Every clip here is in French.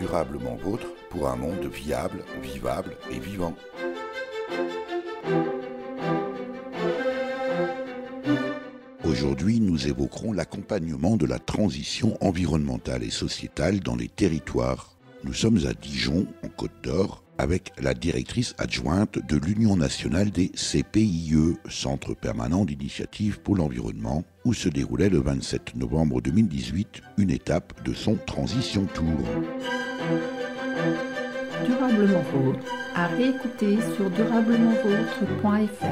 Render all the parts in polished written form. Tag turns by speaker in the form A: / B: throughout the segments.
A: durablement vôtre pour un monde viable, vivable et vivant. Aujourd'hui, nous évoquerons l'accompagnement de la transition environnementale et sociétale dans les territoires. Nous sommes à Dijon, en Côte d'Or, avec la directrice adjointe de l'Union nationale des CPIE, Centre permanent d'initiative pour l'environnement, où se déroulait le 27 novembre 2018 une étape de son Transition Tour.
B: Durablement Vôtre, à réécouter sur durablementvôtre.fr.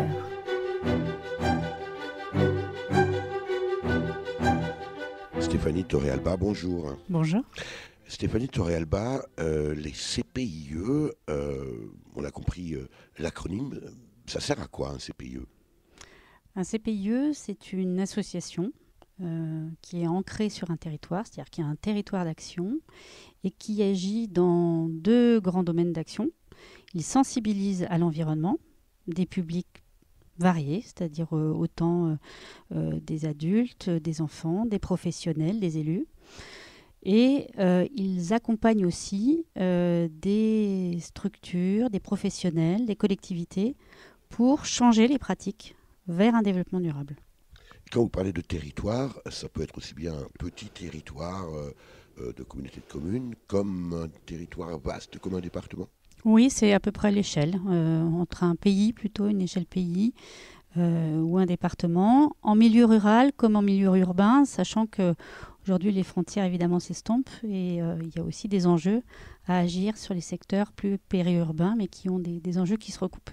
A: Stéphanie Torrealba, bonjour.
C: Bonjour.
A: Stéphanie Torrealba, les CPIE, on a compris l'acronyme, ça sert à quoi un CPIE ?
C: Un CPIE, c'est une association qui est ancrée sur un territoire, c'est-à-dire qui a un territoire d'action et qui agit dans deux grands domaines d'action. Il sensibilise à l'environnement des publics variés, c'est-à-dire autant des adultes, des enfants, des professionnels, des élus. Et ils accompagnent aussi des structures, des professionnels, des collectivités pour changer les pratiques vers un développement durable.
A: Quand vous parlez de territoire, ça peut être aussi bien un petit territoire de communauté de communes comme un territoire vaste, comme un département ?
C: Oui, c'est à peu près l'échelle, entre un pays plutôt, une échelle pays, ou un département, en milieu rural comme en milieu urbain, sachant que aujourd'hui, les frontières, évidemment, s'estompent et il y a aussi des enjeux à agir sur les secteurs plus périurbains, mais qui ont des enjeux qui se recoupent.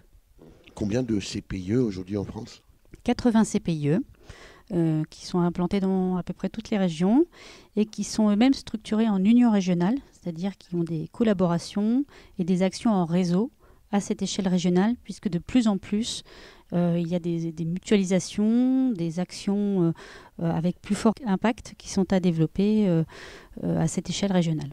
A: Combien de CPIE aujourd'hui en France ?
C: 80 CPIE qui sont implantés dans à peu près toutes les régions et qui sont eux-mêmes structurés en union régionale, c'est-à-dire qui ont des collaborations et des actions en réseau à cette échelle régionale, puisque de plus en plus, il y a des mutualisations, des actions avec plus fort impact qui sont à développer à cette échelle régionale.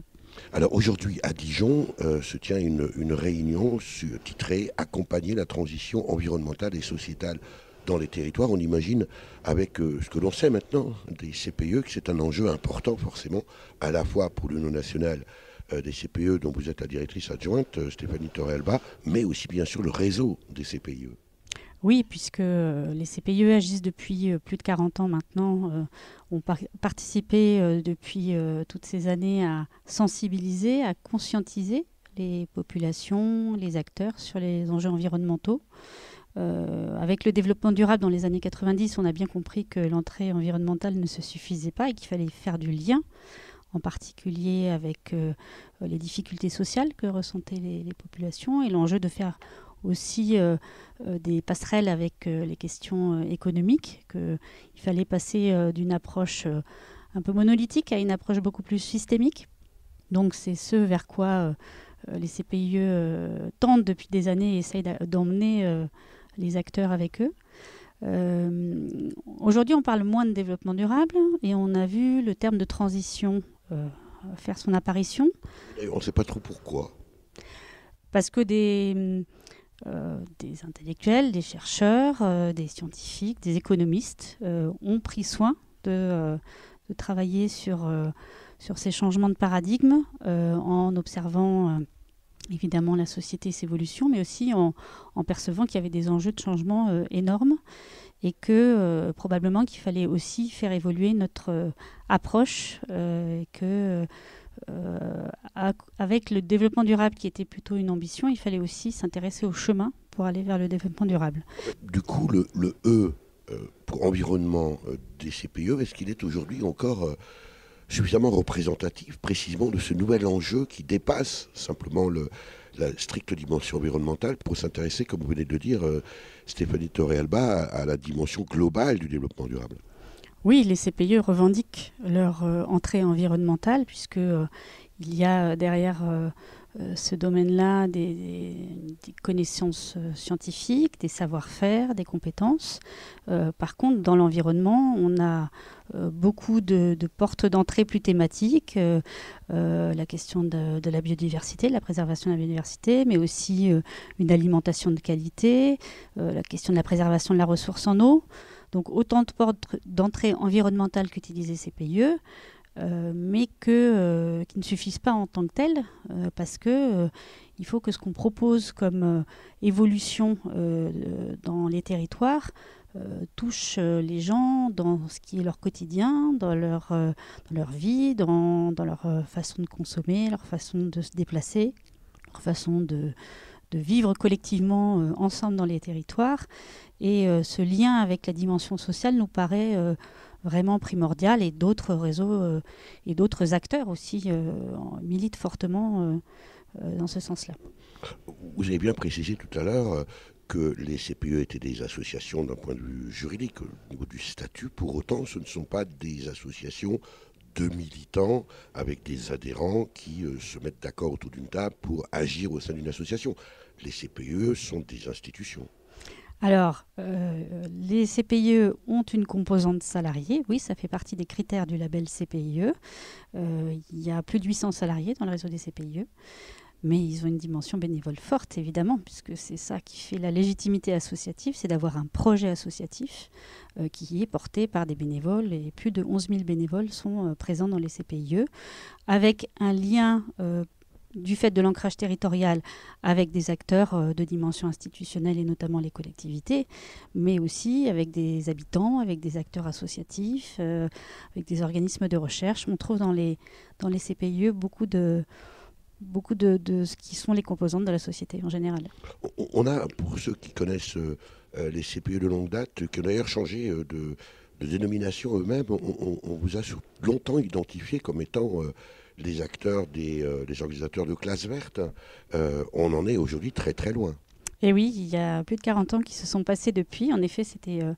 A: Alors aujourd'hui à Dijon se tient une réunion titrée « Accompagner la transition environnementale et sociétale dans les territoires ». On imagine avec ce que l'on sait maintenant des CPIE que c'est un enjeu important forcément à la fois pour l'Union nationale des CPIE dont vous êtes la directrice adjointe, Stéphanie Torrealba, mais aussi bien sûr le réseau des CPIE.
C: Oui, puisque les CPIE agissent depuis plus de 40 ans maintenant, ont participé depuis toutes ces années à sensibiliser, à conscientiser les populations, les acteurs sur les enjeux environnementaux. Avec le développement durable dans les années 90, on a bien compris que l'entrée environnementale ne se suffisait pas et qu'il fallait faire du lien, en particulier avec les difficultés sociales que ressentaient les populations et l'enjeu de faire aussi des passerelles avec les questions économiques, qu'il fallait passer d'une approche un peu monolithique à une approche beaucoup plus systémique. Donc c'est ce vers quoi les CPIE tentent depuis des années et essayent d'emmener les acteurs avec eux. Aujourd'hui, on parle moins de développement durable et on a vu le terme de transition faire son apparition.
A: Et on ne sait pas trop pourquoi.
C: Parce que des intellectuels, des chercheurs, des scientifiques, des économistes ont pris soin de travailler sur ces changements de paradigme en observant évidemment la société et ses évolutions, mais aussi en percevant qu'il y avait des enjeux de changement énormes et que probablement qu'il fallait aussi faire évoluer notre approche et que avec le développement durable qui était plutôt une ambition, il fallait aussi s'intéresser au chemin pour aller vers le développement durable.
A: Du coup, le E pour environnement des CPIE, est-ce qu'il est aujourd'hui encore suffisamment représentatif précisément de ce nouvel enjeu qui dépasse simplement la stricte dimension environnementale pour s'intéresser, comme vous venez de le dire, Stéphanie Torrealba, à la dimension globale du développement durable ?
C: Oui, les CPIE revendiquent leur entrée environnementale puisqu'il y a derrière ce domaine-là des connaissances scientifiques, des savoir-faire, des compétences. Par contre, dans l'environnement, on a beaucoup de portes d'entrée plus thématiques, la question de la biodiversité, de la préservation de la biodiversité, mais aussi une alimentation de qualité, la question de la préservation de la ressource en eau. Donc autant de portes d'entrée environnementales qu'utilisées CPIE. mais qui ne suffisent pas en tant que telles, parce que il faut que ce qu'on propose comme évolution dans les territoires touche les gens dans ce qui est leur quotidien, dans leur vie, dans leur façon de consommer, leur façon de se déplacer, leur façon de vivre collectivement ensemble dans les territoires. Et ce lien avec la dimension sociale nous paraît vraiment primordial, et d'autres réseaux et d'autres acteurs aussi militent fortement dans ce sens-là.
A: Vous avez bien précisé tout à l'heure que les CPE étaient des associations d'un point de vue juridique, au niveau du statut. Pour autant, ce ne sont pas des associations de militants avec des adhérents qui se mettent d'accord autour d'une table pour agir au sein d'une association. Les CPE sont des institutions.
C: Alors, les CPIE ont une composante salariée. Oui, ça fait partie des critères du label CPIE. Il y a plus de 800 salariés dans le réseau des CPIE. Mais ils ont une dimension bénévole forte, évidemment, puisque c'est ça qui fait la légitimité associative, c'est d'avoir un projet associatif qui est porté par des bénévoles. Et plus de 11 000 bénévoles sont présents dans les CPIE, avec un lien du fait de l'ancrage territorial avec des acteurs de dimension institutionnelle et notamment les collectivités, mais aussi avec des habitants, avec des acteurs associatifs, avec des organismes de recherche. On trouve dans les CPIE beaucoup de ce qui sont les composantes de la société en général.
A: On a, pour ceux qui connaissent les CPE de longue date, qui ont d'ailleurs changé de dénomination eux-mêmes, on vous a longtemps identifié comme étant les acteurs des organisateurs de classes vertes. On en est aujourd'hui très très loin.
C: Et oui, il y a plus de 40 ans qui se sont passés depuis. En effet, c'était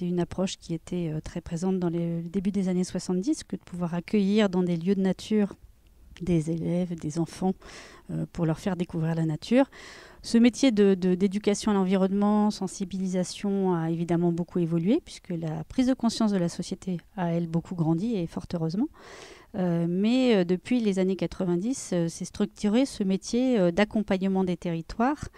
C: une approche qui était très présente dans le début des années 70, que de pouvoir accueillir dans des lieux de nature des élèves, des enfants, pour leur faire découvrir la nature. Ce métier d'éducation à l'environnement, sensibilisation, a évidemment beaucoup évolué, puisque la prise de conscience de la société a, elle, beaucoup grandi, et fort heureusement. Mais depuis les années 90, s'est structuré ce métier d'accompagnement des territoires,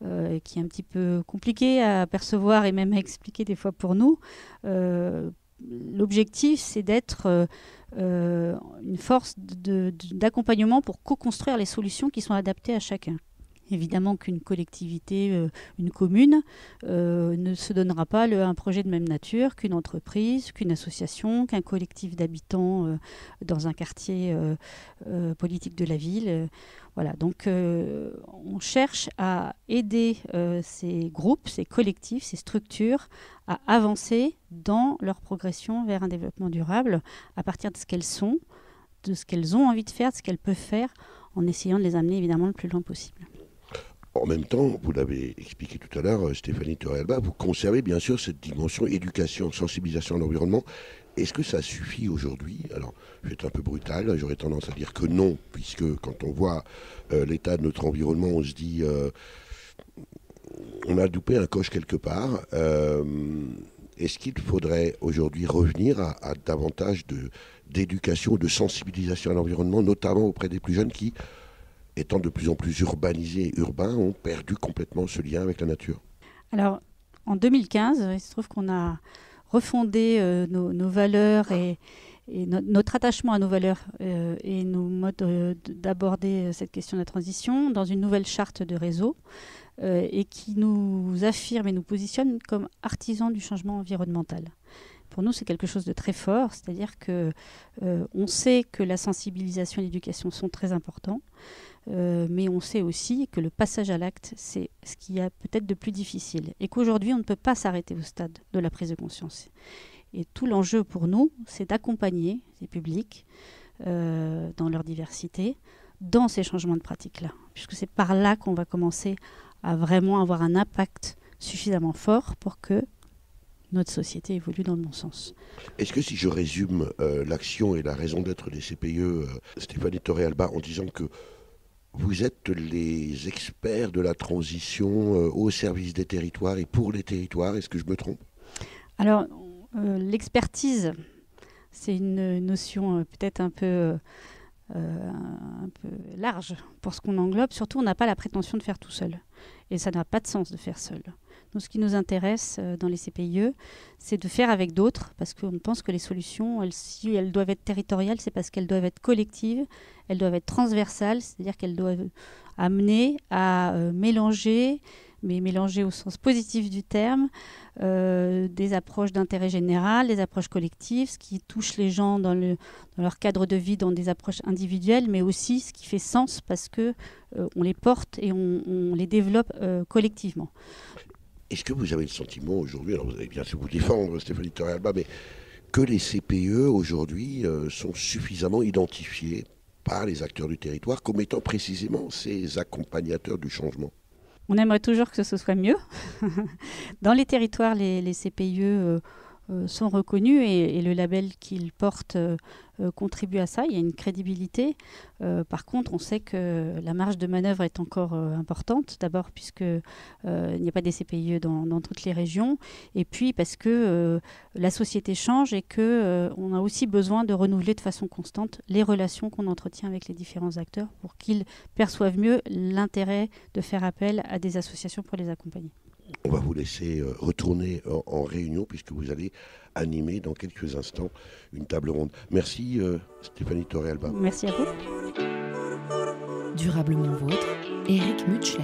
C: qui est un petit peu compliqué à percevoir et même à expliquer des fois pour nous. L'objectif, c'est d'être une force d'accompagnement pour co-construire les solutions qui sont adaptées à chacun. Évidemment qu'une collectivité, une commune, ne se donnera pas un projet de même nature qu'une entreprise, qu'une association, qu'un collectif d'habitants dans un quartier politique de la ville. Voilà, donc on cherche à aider ces groupes, ces collectifs, ces structures à avancer dans leur progression vers un développement durable à partir de ce qu'elles sont, de ce qu'elles ont envie de faire, de ce qu'elles peuvent faire, en essayant de les amener évidemment le plus loin possible.
A: En même temps, vous l'avez expliqué tout à l'heure, Stéphanie Torrealba, vous conservez bien sûr cette dimension éducation, sensibilisation à l'environnement. Est-ce que ça suffit aujourd'hui? Alors, je vais être un peu brutal, j'aurais tendance à dire que non, puisque quand on voit l'état de notre environnement, on se dit on a loupé un coche quelque part. Est-ce qu'il faudrait aujourd'hui revenir à davantage d'éducation, de sensibilisation à l'environnement, notamment auprès des plus jeunes qui, étant de plus en plus urbanisés et urbains, ont perdu complètement ce lien avec la nature?
C: Alors, en 2015, il se trouve qu'on a refondé nos valeurs et notre attachement à nos valeurs et nos modes d'aborder cette question de la transition dans une nouvelle charte de réseau et qui nous affirme et nous positionne comme artisans du changement environnemental. Pour nous, c'est quelque chose de très fort, c'est-à-dire que on sait que la sensibilisation et l'éducation sont très importants, mais on sait aussi que le passage à l'acte, c'est ce qu'il y a peut-être de plus difficile, et qu'aujourd'hui, on ne peut pas s'arrêter au stade de la prise de conscience. Et tout l'enjeu pour nous, c'est d'accompagner ces publics dans leur diversité, dans ces changements de pratiques-là, puisque c'est par là qu'on va commencer à vraiment avoir un impact suffisamment fort pour que notre société évolue dans le bon sens.
A: Est-ce que si je résume l'action et la raison d'être des CPIE, Stéphanie Torrealba, en disant que vous êtes les experts de la transition au service des territoires et pour les territoires, est-ce que je me trompe?
C: Alors, l'expertise, c'est une notion peut-être un peu large pour ce qu'on englobe. Surtout, on n'a pas la prétention de faire tout seul. Et ça n'a pas de sens de faire seul. Nous, ce qui nous intéresse dans les CPIE, c'est de faire avec d'autres, parce qu'on pense que les solutions, si elles doivent être territoriales, c'est parce qu'elles doivent être collectives, elles doivent être transversales, c'est-à-dire qu'elles doivent amener à mélanger, mais mélanger au sens positif du terme, des approches d'intérêt général, des approches collectives, ce qui touche les gens dans leur cadre de vie, dans des approches individuelles, mais aussi ce qui fait sens parce que on les porte et on les développe collectivement.
A: Est-ce que vous avez le sentiment aujourd'hui, alors vous allez bien sûr vous défendre, Stéphanie Torrealba, mais que les CPE aujourd'hui sont suffisamment identifiés par les acteurs du territoire comme étant précisément ces accompagnateurs du changement?
C: On aimerait toujours que ce soit mieux. Dans les territoires, les CPIE sont reconnus et le label qu'ils portent contribue à ça. Il y a une crédibilité. Par contre, on sait que la marge de manœuvre est encore importante. D'abord, puisqu'il n'y a pas des CPIE dans toutes les régions. Et puis, parce que la société change et qu'on a aussi besoin de renouveler de façon constante les relations qu'on entretient avec les différents acteurs pour qu'ils perçoivent mieux l'intérêt de faire appel à des associations pour les accompagner.
A: On va vous laisser retourner en réunion puisque vous allez animer dans quelques instants une table ronde. Merci Stéphanie Torrealba.
C: Merci à vous.
D: Durablement vôtre, Éric Mutschler.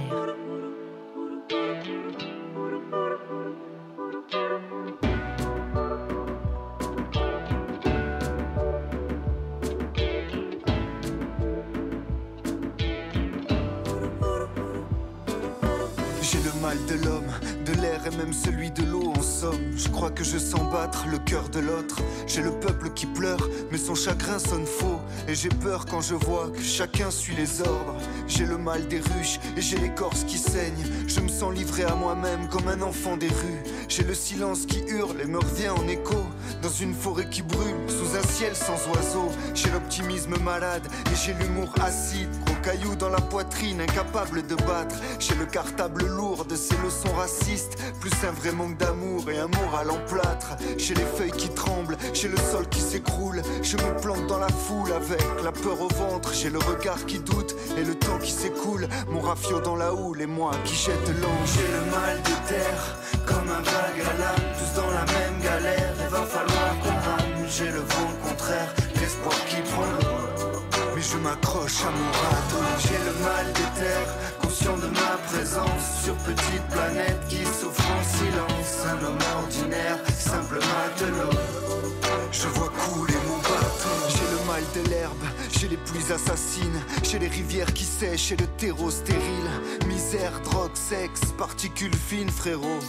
E: De l'homme, de l'air et même celui de l'eau en somme. Je crois que je sens battre le cœur de l'autre. J'ai le peuple qui pleure, mais son chagrin sonne faux. Et j'ai peur quand je vois que chacun suit les ordres. J'ai le mal des ruches et j'ai l'écorce qui saigne. Je me sens livré à moi-même comme un enfant des rues. J'ai le silence qui hurle et me revient en écho. Dans une forêt qui brûle, sous un ciel sans oiseaux. J'ai l'optimisme malade et j'ai l'humour acide. Gros cailloux dans la poitrine, incapable de battre. J'ai le cartable lourd de ces leçons racistes. Plus un vrai manque d'amour et un moral en plâtre. J'ai les feuilles qui tremblent, j'ai le sol qui s'écroule. Je me plante dans la foule avec la peur au ventre. J'ai le regard qui doute et le temps qui s'écoule. Mon rafio dans la houle et moi qui jette l'ange. J'ai le mal de terre, comme un vague à l'âme. Tous dans la même galère, il va falloir qu'on rame. J'ai le vent contraire, l'espoir qui prend l'eau. Mais je m'accroche à mon radeau. J'ai le mal de terre, conscient de ma présence sur petite planète qui souffre en silence. Un homme ordinaire, simple matelot. Je vois couler mon bateau. J'ai le mal de l'herbe, j'ai les pluies assassines. J'ai les rivières qui sèchent et le terreau stérile. Misère, drogue, sexe, particules fines, frérot.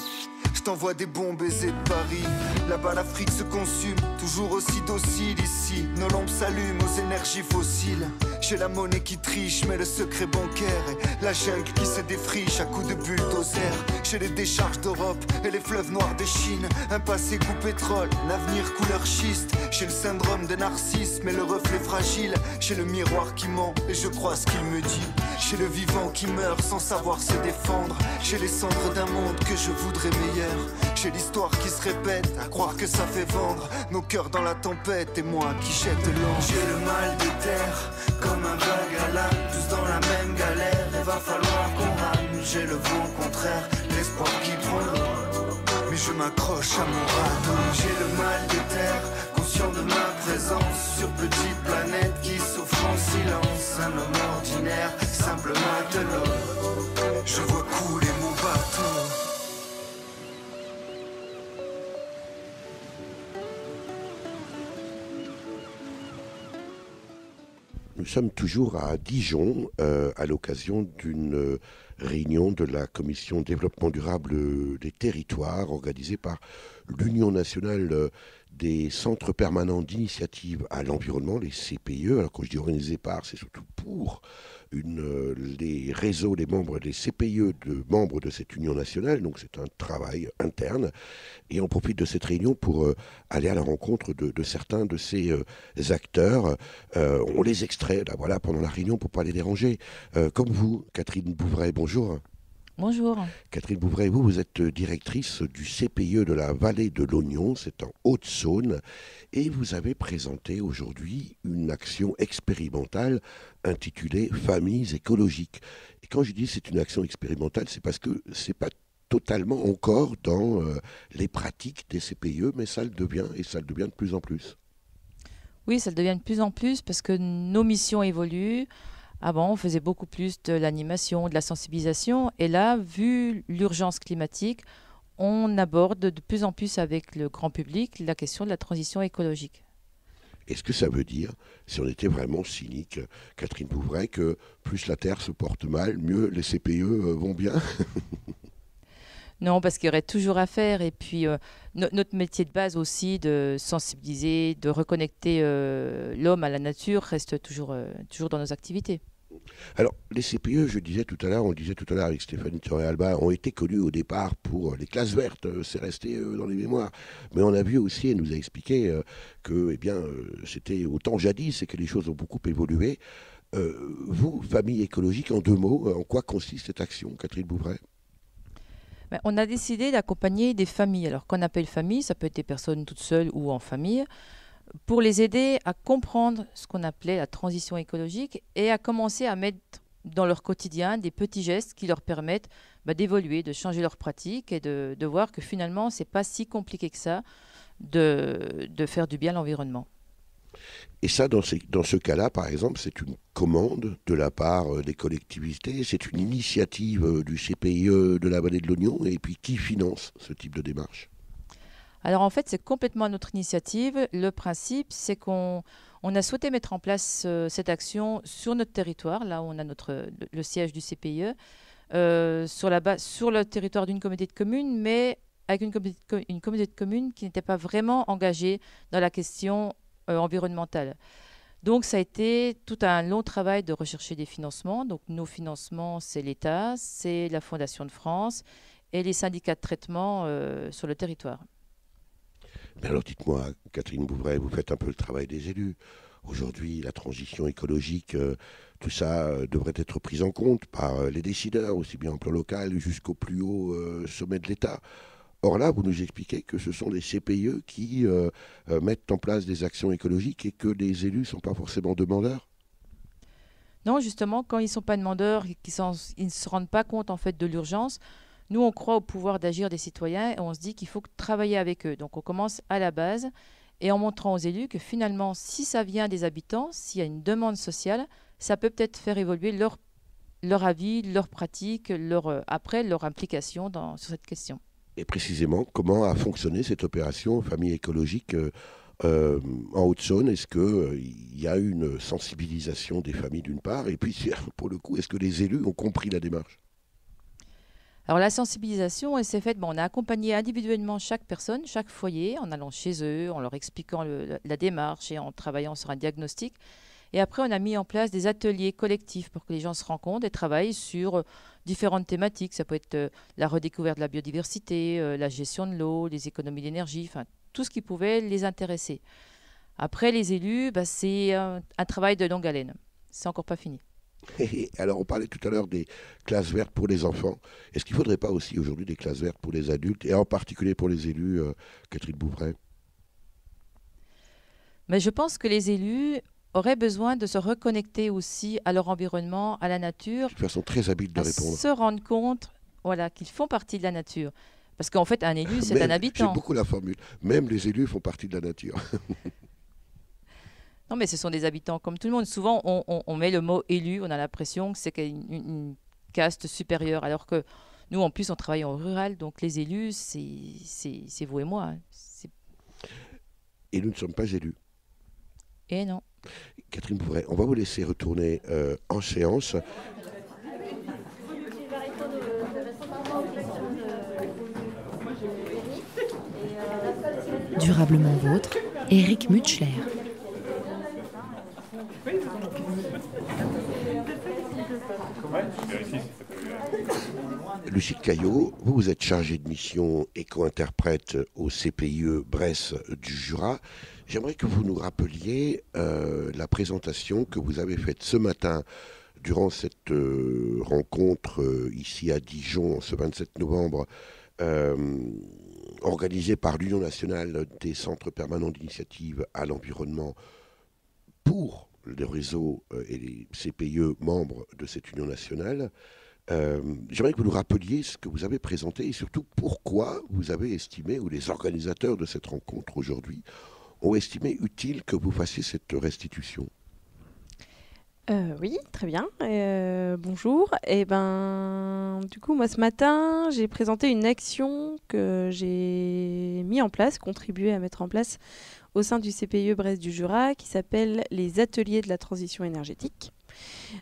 E: Je t'envoie des bons baisers de Paris. Là-bas l'Afrique se consume, toujours aussi docile ici. Nos lampes s'allument aux énergies fossiles. J'ai la monnaie qui triche, mais le secret bancaire et la jungle qui se défriche à coups de bulldozer. J'ai les décharges d'Europe et les fleuves noirs de Chine. Un passé goût pétrole, un avenir couleur schiste. J'ai le syndrome de narcissisme et le reflet fragile. J'ai le miroir qui ment et je crois ce qu'il me dit. J'ai le vivant qui meurt sans savoir se défendre. J'ai les cendres d'un monde que je voudrais meilleur. J'ai l'histoire qui se répète, à croire que ça fait vendre. Nos cœurs dans la tempête et moi qui jette l'ange. J'ai le mal de terre, comme un vague à l'âme. Tous dans la même galère, il va falloir qu'on rame. J'ai le vent contraire, l'espoir qui prend l'eau. Mais je m'accroche à mon radeau. J'ai le mal de terre, conscient de ma présence sur petite planète qui souffre en silence. Un homme ordinaire, simple matelot. Je vois couler mon bateau.
A: Nous sommes toujours à Dijon à l'occasion d'une réunion de la Commission développement durable des territoires organisée par l'Union nationale des centres permanents d'initiative à l'environnement, les CPIE. Alors quand je dis organisé par, c'est surtout pour les réseaux, les membres des CPIE, de membres de cette union nationale. Donc c'est un travail interne. Et on profite de cette réunion pour aller à la rencontre de certains de ces acteurs. On les extrait là, voilà, pendant la réunion pour ne pas les déranger. Comme vous, Catherine Bouvray, bonjour.
F: Bonjour.
A: Catherine Bouvray, vous êtes directrice du CPIE de la vallée de l'Oignon, c'est en Haute-Saône, et vous avez présenté aujourd'hui une action expérimentale intitulée Familles écologiques. Et quand je dis c'est une action expérimentale, c'est parce que c'est pas totalement encore dans les pratiques des CPIE, mais ça le devient, et ça le devient de plus en plus.
F: Oui, ça le devient de plus en plus parce que nos missions évoluent. Avant, on faisait beaucoup plus de l'animation, de la sensibilisation. Et là, vu l'urgence climatique, on aborde de plus en plus avec le grand public la question de la transition écologique.
A: Est-ce que ça veut dire, si on était vraiment cynique, Catherine Bouvray, que plus la Terre se porte mal, mieux les CPIE vont bien?
F: Non, parce qu'il y aurait toujours à faire. Et puis, notre métier de base aussi, de sensibiliser, de reconnecter l'homme à la nature, reste toujours dans nos activités.
A: Alors, les CPIE, on le disait tout à l'heure avec Stéphanie Toré-Alba, ont été connus au départ pour les classes vertes, c'est resté dans les mémoires. Mais on a vu aussi, elle nous a expliqué que c'était autant jadis et que les choses ont beaucoup évolué. Vous, famille écologique, en 2 mots, en quoi consiste cette action, Catherine Bouvray?
F: On a décidé d'accompagner des familles. Alors, qu'on appelle famille, ça peut être des personnes toutes seules ou en famille, pour les aider à comprendre ce qu'on appelait la transition écologique et à commencer à mettre dans leur quotidien des petits gestes qui leur permettent d'évoluer, de changer leurs pratiques et de voir que finalement, ce n'est pas si compliqué que ça de faire du bien à l'environnement.
A: Et ça, dans ce cas-là, par exemple, c'est une commande de la part des collectivités, c'est une initiative du CPIE de la Vallée de l'Oignon, et puis qui finance ce type de démarche?
F: Alors en fait, c'est complètement notre initiative. Le principe, c'est qu'on a souhaité mettre en place cette action sur notre territoire, là où on a le siège du CPIE, sur le territoire d'une communauté de communes, mais avec une communauté de communes qui n'était pas vraiment engagée dans la question environnementale. Donc ça a été tout un long travail de rechercher des financements. Donc nos financements, c'est l'État, c'est la Fondation de France et les syndicats de traitement sur le territoire.
A: Mais alors dites-moi, Catherine Bouvray, vous faites un peu le travail des élus. Aujourd'hui, la transition écologique, tout ça devrait être pris en compte par les décideurs, aussi bien au plan local jusqu'au plus haut sommet de l'État. Or là, vous nous expliquez que ce sont les CPIE qui mettent en place des actions écologiques et que les élus ne sont pas forcément demandeurs?
F: Non, justement, quand ils ne sont pas demandeurs, ils ne se rendent pas compte en fait de l'urgence. Nous, on croit au pouvoir d'agir des citoyens et on se dit qu'il faut travailler avec eux. Donc, on commence à la base et en montrant aux élus que finalement, si ça vient des habitants, s'il y a une demande sociale, ça peut peut-être faire évoluer leur avis, leur pratique, après leur implication sur cette question.
A: Et précisément, comment a fonctionné cette opération Famille écologique en Haute-Saône? Est-ce qu'il y a une sensibilisation des familles d'une part? Et puis, pour le coup, est-ce que les élus ont compris la démarche?
F: Alors la sensibilisation, elle s'est faite, on a accompagné individuellement chaque personne, chaque foyer, en allant chez eux, en leur expliquant la démarche et en travaillant sur un diagnostic. Et après, on a mis en place des ateliers collectifs pour que les gens se rencontrent et travaillent sur différentes thématiques. Ça peut être la redécouverte de la biodiversité, la gestion de l'eau, les économies d'énergie, enfin tout ce qui pouvait les intéresser. Après, les élus, c'est un travail de longue haleine. C'est encore pas fini.
A: Alors, on parlait tout à l'heure des classes vertes pour les enfants. Est-ce qu'il ne faudrait pas aussi aujourd'hui des classes vertes pour les adultes, et en particulier pour les élus, Catherine Bouvray?
F: Mais je pense que les élus auraient besoin de se reconnecter aussi à leur environnement, à la nature.
A: De façon très habile de répondre.
F: Se rendre compte qu'ils font partie de la nature. Parce qu'en fait, un élu, c'est un habitant.
A: J'aime beaucoup la formule. Même les élus font partie de la nature.
F: Non, mais ce sont des habitants comme tout le monde. Souvent, on met le mot élu, on a l'impression que c'est une caste supérieure. Alors que nous, en plus, on travaille en rural. Donc, les élus, c'est vous et moi.
A: Et nous ne sommes pas élus.
F: Et non.
A: Catherine Bouvray, on va vous laisser retourner en séance.
D: Durablement vôtre, Éric Mutschler.
A: Lucille Caillot, vous êtes chargée de mission éco-interprète au CPIE Bresse du Jura. J'aimerais que vous nous rappeliez la présentation que vous avez faite ce matin durant cette rencontre ici à Dijon, ce 27 novembre, organisée par l'Union nationale des centres permanents d'initiative à l'environnement pour les réseaux et les CPIE membres de cette Union nationale. J'aimerais que vous nous rappeliez ce que vous avez présenté et surtout pourquoi vous avez estimé, ou les organisateurs de cette rencontre aujourd'hui, ont estimé utile que vous fassiez cette restitution.
G: Oui, très bien. Bonjour. Du coup, moi, ce matin, j'ai présenté une action que j'ai mis en place, contribué à mettre en place au sein du CPIE Brest du Jura, qui s'appelle les ateliers de la transition énergétique.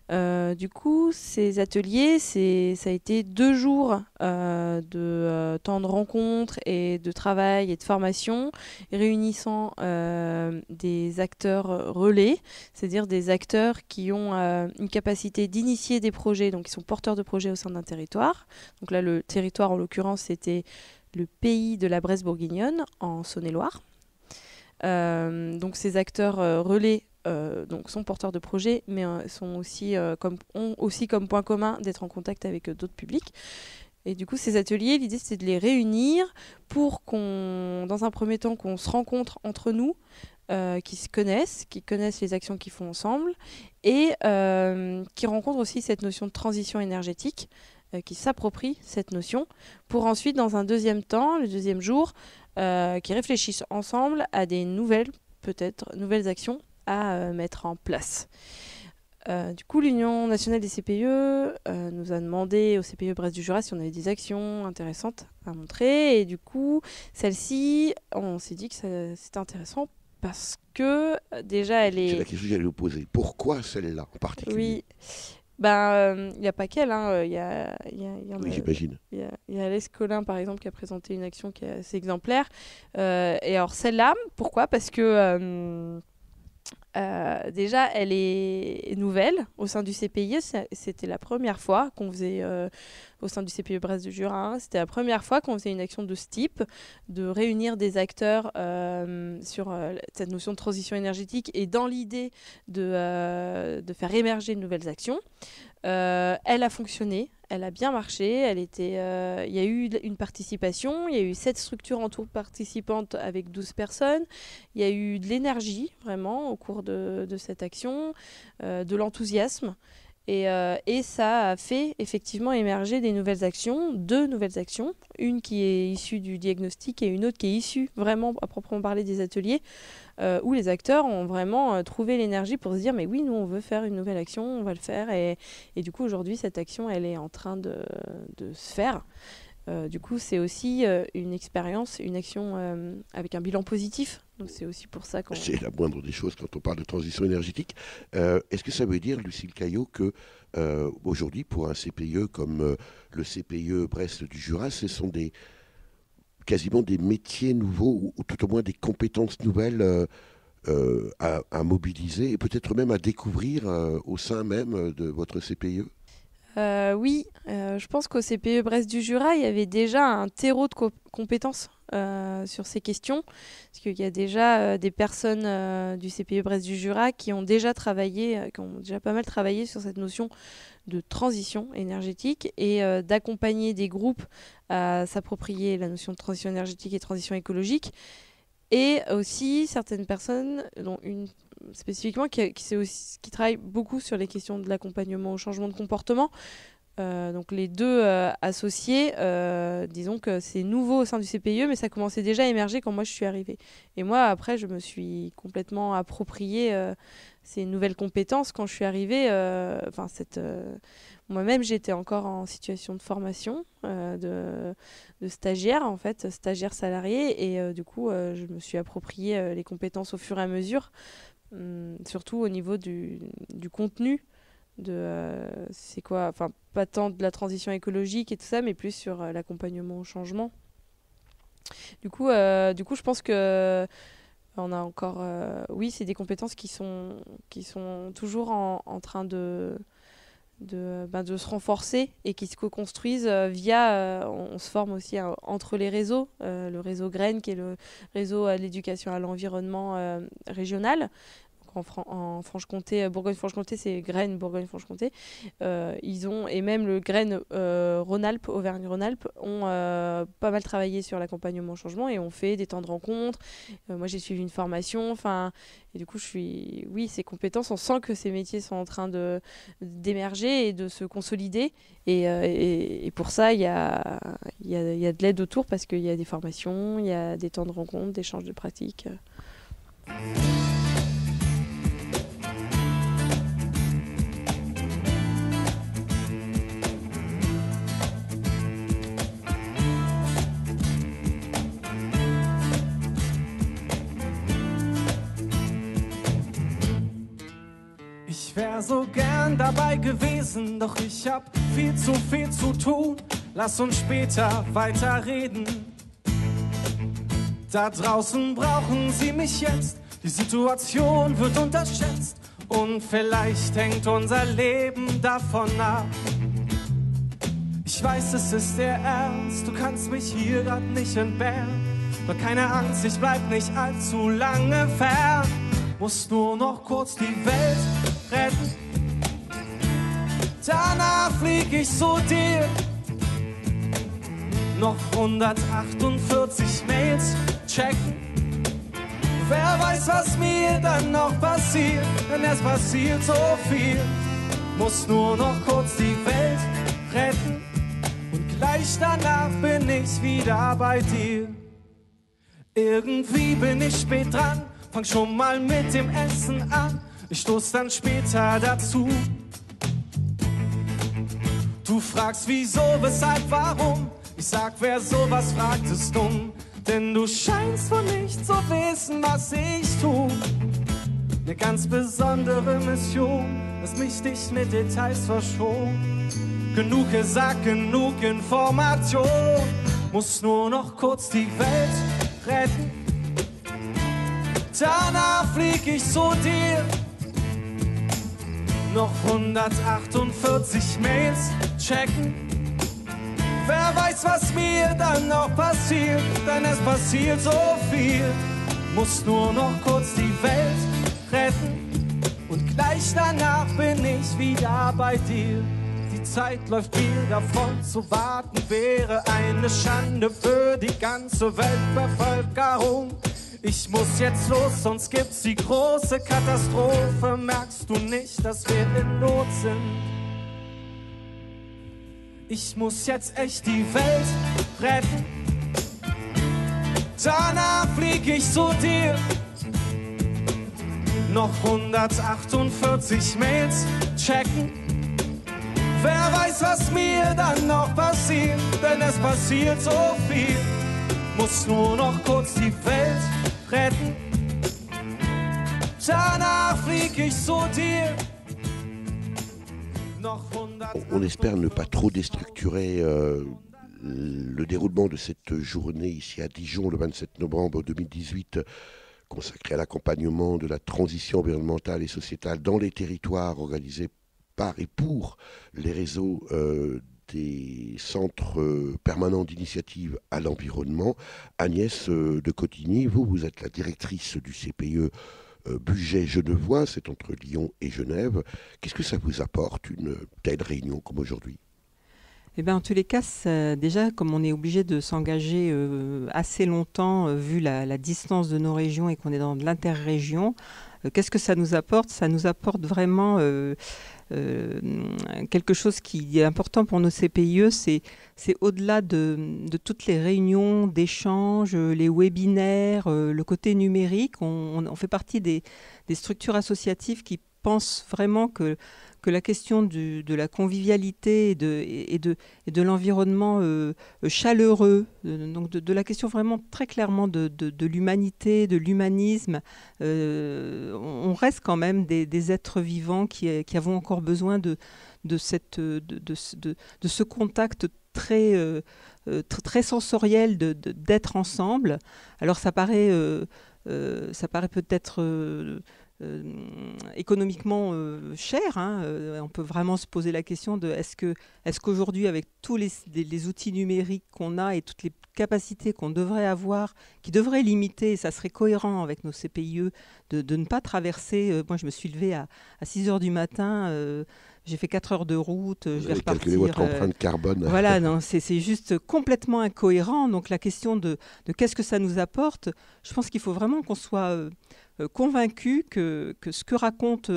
G: Du coup, ces ateliers, ça a été 2 jours de temps de rencontre et de travail et de formation, réunissant des acteurs relais, c'est-à-dire des acteurs qui ont une capacité d'initier des projets, donc qui sont porteurs de projets au sein d'un territoire. Donc là, le territoire, en l'occurrence, c'était le pays de la Bresse bourguignonne, en Saône-et-Loire. Donc ces acteurs relais donc sont porteurs de projets, mais ont aussi comme point commun d'être en contact avec d'autres publics. Et du coup, ces ateliers, l'idée, c'est de les réunir pour dans un premier temps, qu'on se rencontre entre nous, qui connaissent les actions qu'ils font ensemble, et qui rencontrent aussi cette notion de transition énergétique, qui s'approprient cette notion, pour ensuite, dans un deuxième temps, le deuxième jour, qui réfléchissent ensemble à des nouvelles actions à mettre en place. Du coup, l'Union nationale des CPIE nous a demandé au CPIE Brest du Jura si on avait des actions intéressantes à montrer. Et du coup, celle-ci, on s'est dit que c'était intéressant parce que déjà, elle est...
A: C'est la question que j'allais vous poser. Pourquoi celle-là en particulier?
G: Oui. Il n'y a pas qu'elle.
A: J'imagine.
G: Il y a Alès Collin, par exemple, qui a présenté une action qui est assez exemplaire. Et alors, celle-là, pourquoi? Parce que... déjà, elle est nouvelle au sein du CPIE. C'était la première fois qu'on faisait, au sein du CPIE Brest du Jura, c'était la première fois qu'on faisait une action de ce type, de réunir des acteurs sur cette notion de transition énergétique et dans l'idée de faire émerger de nouvelles actions. Elle a fonctionné, elle a bien marché, il y a eu une participation, il y a eu 7 structures en tout participantes avec 12 personnes, il y a eu de l'énergie vraiment au cours de cette action, de l'enthousiasme, et ça a fait effectivement émerger deux nouvelles actions, une qui est issue du diagnostic et une autre qui est issue vraiment à proprement parler des ateliers, où les acteurs ont vraiment trouvé l'énergie pour se dire mais oui, nous on veut faire une nouvelle action, on va le faire, et du coup aujourd'hui cette action elle est en train de se faire. Du coup c'est aussi une expérience, une action avec un bilan positif, donc c'est aussi pour ça qu'on...
A: C'est la moindre des choses quand on parle de transition énergétique. Est-ce que ça veut dire, Lucille Caillot, que aujourd'hui pour un CPIE comme le CPIE Brest du Jura, ce sont quasiment des métiers nouveaux, ou tout au moins des compétences nouvelles à mobiliser et peut-être même à découvrir au sein même de votre CPIE?
G: Oui, je pense qu'au CPIE Brest du Jura, il y avait déjà un terreau de compétences sur ces questions, parce qu'il y a déjà des personnes du CPIE Brest du Jura qui ont déjà pas mal travaillé sur cette notion de transition énergétique et d'accompagner des groupes à s'approprier la notion de transition énergétique et transition écologique. Et aussi certaines personnes, dont une spécifiquement, qui travaille beaucoup sur les questions de l'accompagnement au changement de comportement. Donc les deux associés, disons que c'est nouveau au sein du CPIE, mais ça commençait déjà à émerger quand moi je suis arrivée. Et moi, après, je me suis complètement approprié ces nouvelles compétences quand je suis arrivée. Moi-même, j'étais encore en situation de formation de stagiaire, en fait, stagiaire salarié. Et du coup, je me suis approprié les compétences au fur et à mesure, surtout au niveau du contenu. C'est quoi, enfin pas tant de la transition écologique et tout ça, mais plus sur l'accompagnement au changement. Du coup je pense que on a encore oui, c'est des compétences qui sont toujours en train de se renforcer et qui se co-construisent via on se forme aussi entre les réseaux, le réseau GREN qui est le réseau à l'éducation à l'environnement régional. en Franche-Comté, Bourgogne-Franche-Comté, c'est Graines Bourgogne-Franche-Comté. Et même le Graines Rhône-Alpes, Auvergne-Rhône-Alpes, ont pas mal travaillé sur l'accompagnement au changement et ont fait des temps de rencontre. Moi, j'ai suivi une formation. Et du coup, ces compétences, on sent que ces métiers sont en train d'émerger et de se consolider. Et pour ça, il y a de l'aide autour parce qu'il y a des formations, il y a des temps de rencontre, d'échanges de pratiques.
H: Ich wär so gern dabei gewesen, doch ich hab viel zu tun. Lass uns später weiterreden. Da draußen brauchen sie mich jetzt. Die Situation wird unterschätzt. Und vielleicht hängt unser Leben davon ab. Ich weiß, es ist der Ernst. Du kannst mich hier grad nicht entbehren. Doch keine Angst, ich bleib nicht allzu lange fern. Muss nur noch kurz die Welt retten. Danach flieg ich zu dir. Noch 148 Mails checken. Wer weiß, was mir dann noch passiert, denn es passiert so viel. Muss nur noch kurz die Welt retten. Und gleich danach bin ich wieder bei dir. Irgendwie bin ich spät dran. Fang schon mal mit dem Essen an, ich stoß dann später dazu. Du fragst wieso, weshalb, warum? Ich sag, wer sowas fragt, ist dumm. Denn du scheinst wohl nicht zu wissen, was ich tu. Ne ganz besondere Mission, lass mich dich mit Details verschonen. Genug gesagt, genug Information. Muss nur noch kurz die Welt retten. Danach flieg ich zu dir. Noch 148 Mails checken. Wer weiß, was mir dann noch passiert, denn es passiert so viel. Muss nur noch kurz die Welt retten. Und gleich danach bin ich wieder bei dir. Die Zeit läuft mir davon, zu warten wäre eine Schande für die ganze Weltbevölkerung. Ich muss jetzt los, sonst gibt's die große Katastrophe. Merkst du nicht, dass wir in Not sind? Ich muss jetzt echt die Welt retten. Danach flieg ich zu dir. Noch 148 Mails checken. Wer weiß, was mir dann noch passiert, denn es passiert so viel. Muss nur noch kurz die Welt retten. Danach flieg ich zu dir.
A: On espère ne pas trop déstructurer le déroulement de cette journée ici à Dijon le 27 novembre 2018 consacrée à l'accompagnement de la transition environnementale et sociétale dans les territoires organisés par et pour les réseaux des centres permanents d'initiative à l'environnement. Agnès de Cotigny, vous êtes la directrice du CPIE Bugey-Genevois, c'est entre Lyon et Genève. Qu'est-ce que ça vous apporte, une telle réunion comme aujourd'hui ?
I: Eh bien, en tous les cas, déjà, comme on est obligé de s'engager assez longtemps, vu la distance de nos régions et qu'on est dans de l'interrégion, qu'est-ce que ça nous apporte ? Ça nous apporte vraiment quelque chose qui est important pour nos CPIE, c'est au-delà de toutes les réunions d'échanges, les webinaires, le côté numérique. On fait partie des structures associatives qui pensent vraiment que la question de la convivialité et de l'environnement chaleureux, donc de la question vraiment très clairement de l'humanité, de l'humanisme, on reste quand même des êtres vivants qui avons encore besoin de ce contact très sensoriel d'être ensemble. Alors ça paraît peut-être économiquement cher. On peut vraiment se poser la question de est-ce qu'aujourd'hui, avec tous les outils numériques qu'on a et toutes les capacités qu'on devrait avoir, qui devraient limiter, et ça serait cohérent avec nos CPIE, de ne pas traverser. Moi, je me suis levée à 6 heures du matin. J'ai fait 4 heures de route, je vais repartir.
A: Calculer votre empreinte carbone.
I: Voilà, non, c'est juste complètement incohérent. Donc la question de qu'est-ce que ça nous apporte, je pense qu'il faut vraiment qu'on soit convaincu que ce que raconte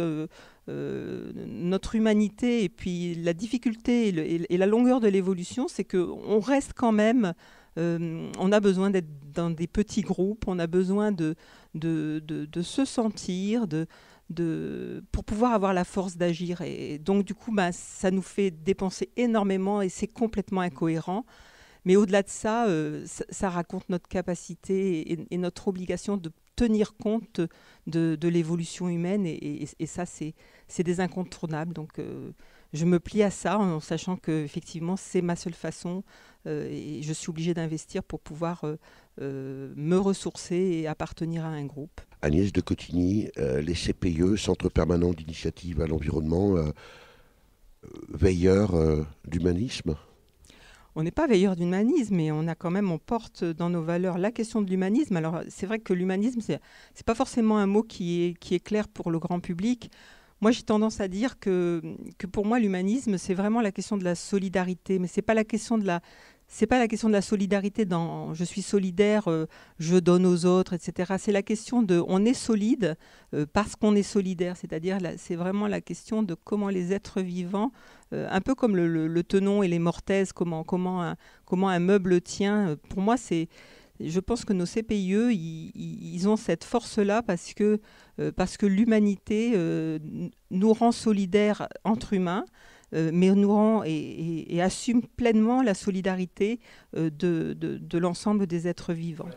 I: notre humanité et puis la difficulté et la longueur de l'évolution, c'est qu'on reste quand même, on a besoin d'être dans des petits groupes, on a besoin de se sentir, pour pouvoir avoir la force d'agir. Et donc, du coup, ça nous fait dépenser énormément et c'est complètement incohérent. Mais au-delà de ça, ça raconte notre capacité et notre obligation de tenir compte de l'évolution humaine. Et ça, c'est des incontournables. Donc, je me plie à ça en sachant qu'effectivement, c'est ma seule façon. Et je suis obligée d'investir pour pouvoir me ressourcer et appartenir à un groupe.
A: Agnès de Cotigny, les CPIE, Centre permanent d'initiative à l'environnement, veilleurs d'humanisme?
I: On n'est pas veilleur d'humanisme, mais on porte dans nos valeurs la question de l'humanisme. Alors c'est vrai que l'humanisme, c'est pas forcément un mot qui est clair pour le grand public. Moi, j'ai tendance à dire que pour moi, l'humanisme, c'est vraiment la question de la solidarité, mais c'est pas la question de la solidarité dans je suis solidaire, je donne aux autres, etc. C'est la question de on est solide parce qu'on est solidaire. C'est-à-dire, c'est vraiment la question de comment les êtres vivants, un peu comme le tenon et les mortaises, comment un meuble tient. Pour moi, je pense que nos CPIE, ils ont cette force-là parce que l'humanité nous rend solidaires entre humains. Mais nous rend et assume pleinement la solidarité de l'ensemble des êtres vivants.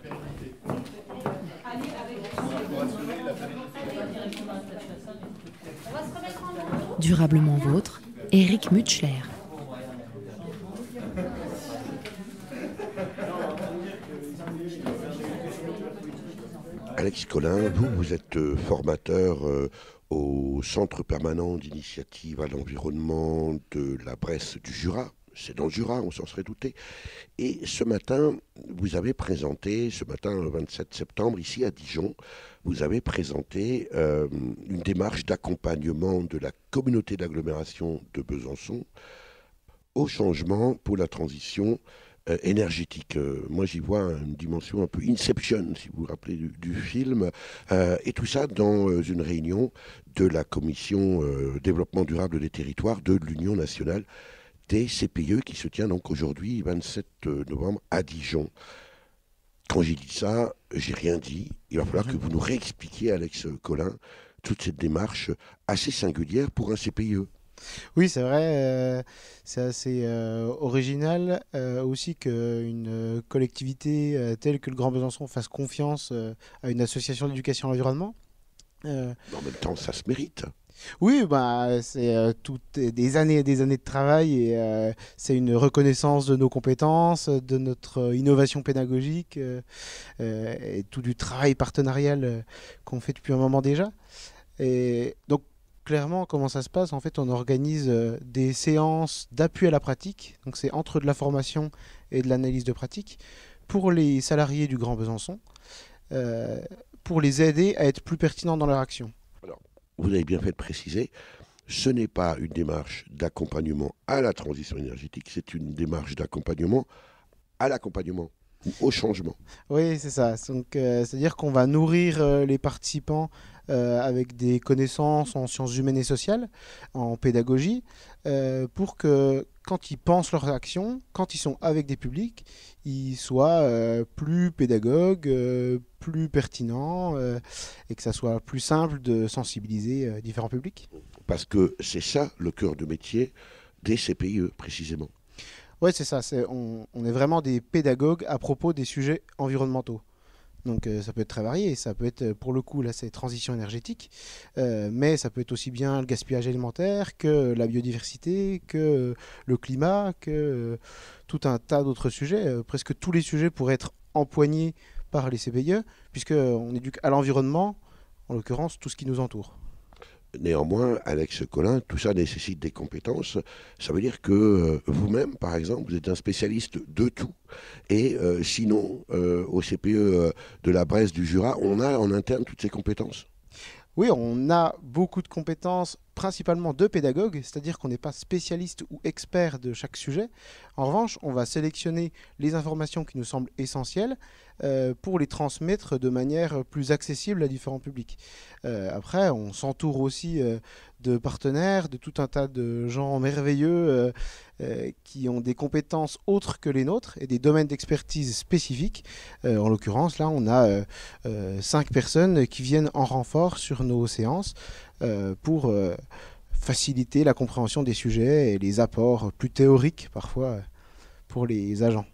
D: Durablement vôtre, Éric Mutschler.
A: Alex Collin, vous êtes formateur au Centre permanent d'initiative à l'environnement de la Bresse du Jura. C'est dans le Jura, on s'en serait douté. Et ce matin, vous avez présenté, le 27 septembre, ici à Dijon, vous avez présenté une démarche d'accompagnement de la communauté d'agglomération de Besançon au changement pour la transition énergétique. Moi, j'y vois une dimension un peu Inception, si vous vous rappelez du film, et tout ça dans une réunion de la Commission développement durable des territoires de l'Union nationale des CPIE qui se tient donc aujourd'hui, 27 novembre, à Dijon. Quand j'ai dit ça, j'ai rien dit. Il va falloir que vous nous réexpliquiez, Alex Collin, toute cette démarche assez singulière pour un CPIE.
J: Oui, c'est vrai, c'est assez original aussi qu'une collectivité telle que le Grand Besançon fasse confiance à une association d'éducation à l'environnement.
A: En même temps, ça se mérite.
J: Oui, c'est des années et des années de travail et c'est une reconnaissance de nos compétences, de notre innovation pédagogique et tout du travail partenarial qu'on fait depuis un moment déjà. Et donc, clairement, comment ça se passe? En fait, on organise des séances d'appui à la pratique. Donc, c'est entre de la formation et de l'analyse de pratique pour les salariés du Grand Besançon, pour les aider à être plus pertinents dans leur action.
A: Alors, vous avez bien fait de préciser, ce n'est pas une démarche d'accompagnement à la transition énergétique, c'est une démarche d'accompagnement à l'accompagnement ou au changement.
J: Oui, c'est ça. Donc, c'est-à-dire qu'on va nourrir les participants avec des connaissances en sciences humaines et sociales, en pédagogie, pour que quand ils pensent leur action, quand ils sont avec des publics, ils soient plus pédagogues, plus pertinents, et que ça soit plus simple de sensibiliser différents publics.
A: Parce que c'est ça le cœur de métier des CPIE, précisément.
J: Oui, c'est ça. On est vraiment des pédagogues à propos des sujets environnementaux. Donc ça peut être très varié, ça peut être pour le coup là c'est transition énergétique, mais ça peut être aussi bien le gaspillage alimentaire que la biodiversité, que le climat, que tout un tas d'autres sujets. Presque tous les sujets pourraient être empoignés par les CPIE, puisqu'on éduque à l'environnement, en l'occurrence tout ce qui nous entoure.
A: Néanmoins, Alex Collin, tout ça nécessite des compétences. Ça veut dire que vous-même, par exemple, vous êtes un spécialiste de tout. Et sinon, au CPE de la Bresse du Jura, on a en interne toutes ces compétences?
J: Oui, on a beaucoup de compétences, principalement de pédagogues, c'est-à-dire qu'on n'est pas spécialiste ou expert de chaque sujet. En revanche, on va sélectionner les informations qui nous semblent essentielles pour les transmettre de manière plus accessible à différents publics. Après, on s'entoure aussi de partenaires, de tout un tas de gens merveilleux qui ont des compétences autres que les nôtres et des domaines d'expertise spécifiques. En l'occurrence, là, on a 5 personnes qui viennent en renfort sur nos séances pour faciliter la compréhension des sujets et les apports plus théoriques parfois pour les agents.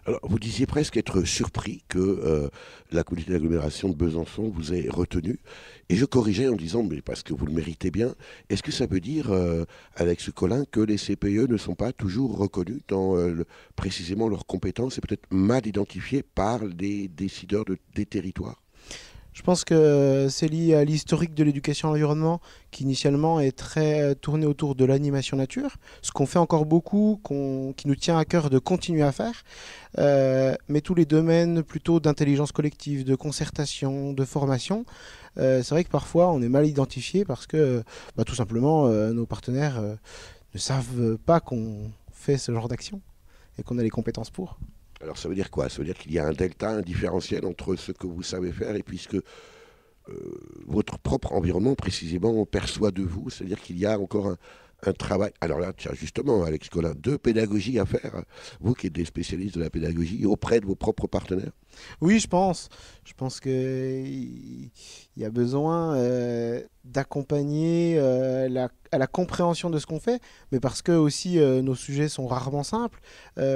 A: Alors, vous disiez presque être surpris que la communauté d'agglomération de Besançon vous ait retenu. Et je corrigeais en disant, mais parce que vous le méritez bien, est-ce que ça veut dire, Alex Collin, que les CPE ne sont pas toujours reconnus dans précisément leurs compétences et peut-être mal identifiés par les décideurs des territoires?
J: Je pense que c'est lié à l'historique de l'éducation à l'environnement qui initialement est très tourné autour de l'animation nature, ce qu'on fait encore beaucoup, qui nous tient à cœur de continuer à faire, mais tous les domaines plutôt d'intelligence collective, de concertation, de formation, c'est vrai que parfois on est mal identifié parce que tout simplement nos partenaires ne savent pas qu'on fait ce genre d'action et qu'on a les compétences pour.
A: Alors ça veut dire quoi? Ça veut dire qu'il y a un delta, un différentiel entre ce que vous savez faire et puis ce que votre propre environnement précisément perçoit de vous. C'est-à-dire qu'il y a encore un travail. Alors là, tiens, justement, Alex Collin, de pédagogie à faire, vous qui êtes des spécialistes de la pédagogie, auprès de vos propres partenaires?
J: Oui, je pense. Je pense qu'il y a besoin d'accompagner à la compréhension de ce qu'on fait, mais parce que aussi nos sujets sont rarement simples.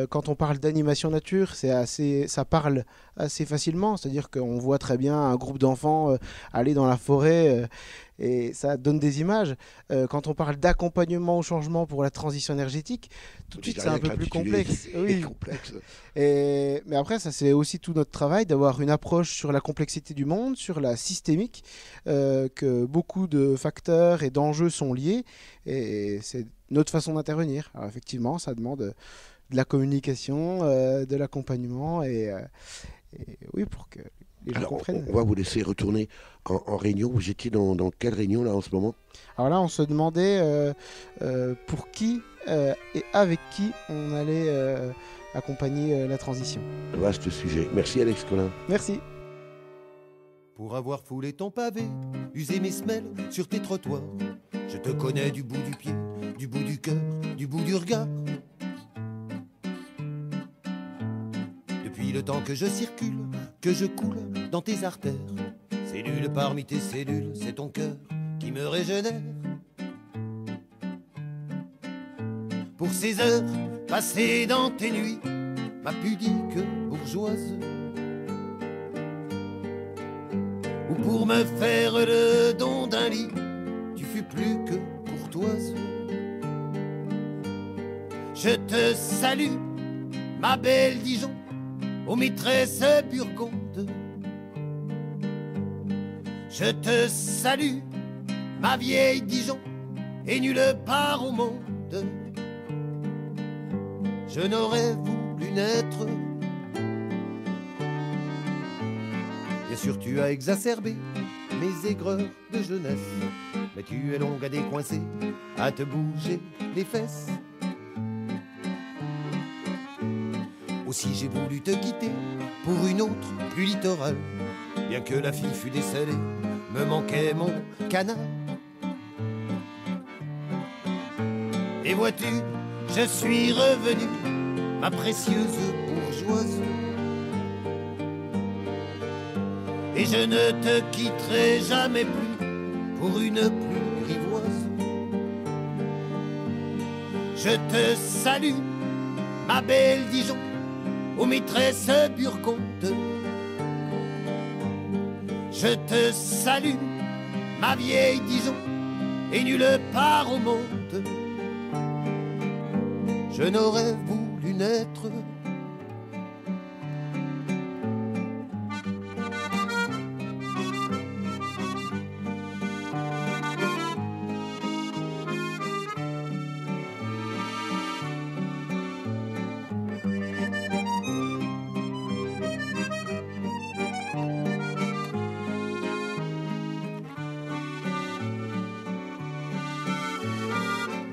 J: Quand on parle d'animation nature, ça parle assez facilement, c'est-à-dire qu'on voit très bien un groupe d'enfants aller dans la forêt et ça donne des images. Quand on parle d'accompagnement au changement pour la transition énergétique, tout de suite c'est un peu plus complexe. Oui. Mais après, ça c'est aussi tout notre travail d'avoir une approche sur la complexité du monde, sur la systémique, que beaucoup de facteurs et d'enjeux sont liés, et c'est notre façon d'intervenir. Alors effectivement, ça demande de la communication, de l'accompagnement, et oui, pour que les gens comprennent.
A: On va vous laisser retourner en réunion. Vous étiez dans quelle réunion là en ce moment?
J: Alors là, on se demandait pour qui et avec qui on allait accompagner la transition.
A: Vaste sujet. Merci Alex Collin.
J: Merci.
K: Pour avoir foulé ton pavé, usé mes semelles sur tes trottoirs, je te connais du bout du pied, du bout du cœur, du bout du regard. Depuis le temps que je circule, que je coule dans tes artères, cellule parmi tes cellules, c'est ton cœur qui me régénère. Pour ces heures passées dans tes nuits, ma pudique bourgeoise, ou pour me faire le don d'un lit, tu fus plus que courtoise. Je te salue, ma belle Dijon, ô maîtresse burgonde. Je te salue, ma vieille Dijon, et nulle part au monde je n'aurais voulu naître. Bien sûr tu as exacerbé mes aigreurs de jeunesse, mais tu es longue à décoincer, à te bouger les fesses. Aussi j'ai voulu te quitter pour une autre plus littorale, bien que la fille fût décellée, me manquait mon canard. Et vois-tu, je suis revenu, ma précieuse bourgeoise, et je ne te quitterai jamais plus pour une plus grivoise. Je te salue, ma belle Dijon, ô maîtresse burgonde. Je te salue, ma vieille Dijon, et nulle part au monde je n'aurais voulu naître.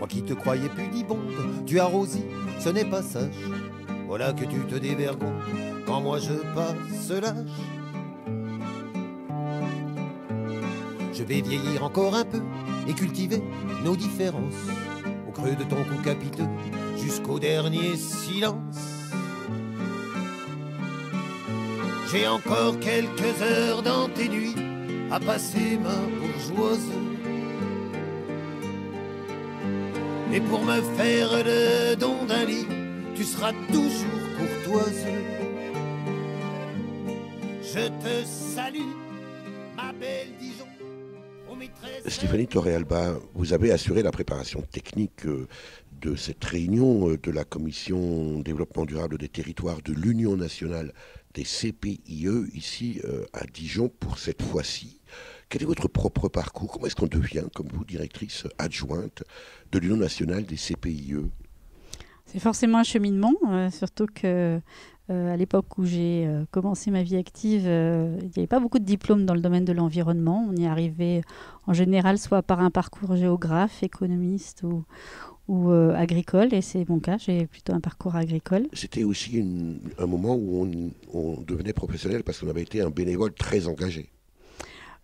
K: Toi qui te croyais pudibonde, tu arrosis, ce n'est pas sage. Voilà que tu te dévergondes quand moi je passe lâche. Je vais vieillir encore un peu et cultiver nos différences au creux de ton cou capiteux jusqu'au dernier silence. J'ai encore quelques heures dans tes nuits à passer ma bourgeoise. Et pour me faire le don d'un lit, tu seras toujours courtoise. Je te salue, ma belle Dijon.
A: Stéphanie Torrealba, vous avez assuré la préparation technique de cette réunion de la Commission Développement Durable des Territoires de l'Union Nationale des CPIE ici à Dijon pour cette fois-ci. Quel est votre propre parcours? Comment est-ce qu'on devient, comme vous, directrice adjointe de l'Union Nationale des CPIE?
C: C'est forcément un cheminement, surtout que à l'époque où j'ai commencé ma vie active, il n'y avait pas beaucoup de diplômes dans le domaine de l'environnement. On y arrivait en général soit par un parcours géographe, économiste ou agricole, et c'est mon cas, j'ai plutôt un parcours agricole.
A: C'était aussi un moment où on devenait professionnel parce qu'on avait été un bénévole très engagé.